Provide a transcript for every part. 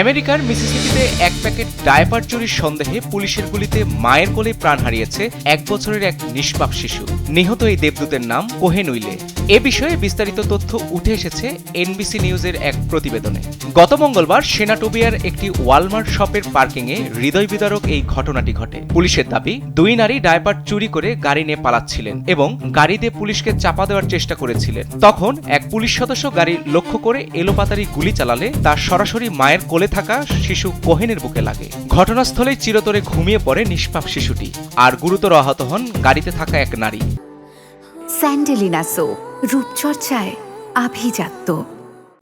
আমেরিকার মিসিসিপিতে এক packet diaper চুরির সন্দেহে পুলিশের গুলিতে মায়ের কোলে প্রাণ হারিয়েছে 1 বছরের এক নিষ্পাপ শিশু। নিহত এই দেবদূতের নাম কোহেন উইলে। এ বিষয়ে বিস্তারিত তথ্য উঠে এসেছে এনবিসি নিউজের এক প্রতিবেদনে। গত মঙ্গলবার সেনাটোবিয়ার একটি ওয়ালমার্ট শপের পার্কিংয়ে হৃদয় বিদারক এই ঘটনাটি ঘটে। পুলিশের দাবি, 2 নারী ডায়াপার চুরি করে গাড়ি নিয়ে পালাচ্ছিলেন এবং গাড়ি দিয়ে পুলিশকে চাপা দেওয়ার চেষ্টা করেছিলেন। তখন এক পুলিশ সদস্য গাড়ি লক্ষ্য করে এলোপাতাড়ি গুলি চালালে তা সরাসরি মায়ের কোলে থাকা শিশু কোহেনের বুকে লাগে। ঘটনাস্থলেই চিরতরে ঘুমিয়ে পড়ে নিষ্পাপ শিশুটি, আর গুরুতর আহত হন গাড়িতে থাকা এক নারী। স্যান্ডেলিনা সো, রূপচর্চায় আভিজাত্য।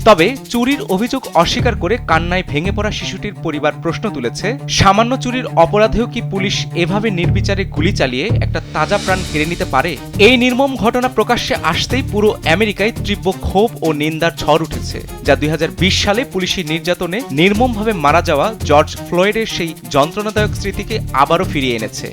তবে চুরির অভিযোগ অস্বীকার করে কান্নায় ভেঙে পড়া শিশুটির পরিবার প্রশ্ন তুলেছে, সামান্য চুরির অপরাধেও কি পুলিশ এভাবে নির্বিচারে গুলি চালিয়ে একটা তাজা প্রাণ কেড়ে নিতে পারে? এই নির্মম ঘটনা প্রকাশ্যে আসতেই পুরো আমেরিকায় তীব্র ক্ষোভ ও নিন্দার ঝড় উঠেছে, যা 2020 সালে পুলিশি নির্যাতনে নির্মমভাবে মারা যাওয়া জর্জ ফ্লয়েডের সেই যন্ত্রণাদায়ক স্মৃতিকে আবারও ফিরিয়ে এনেছে।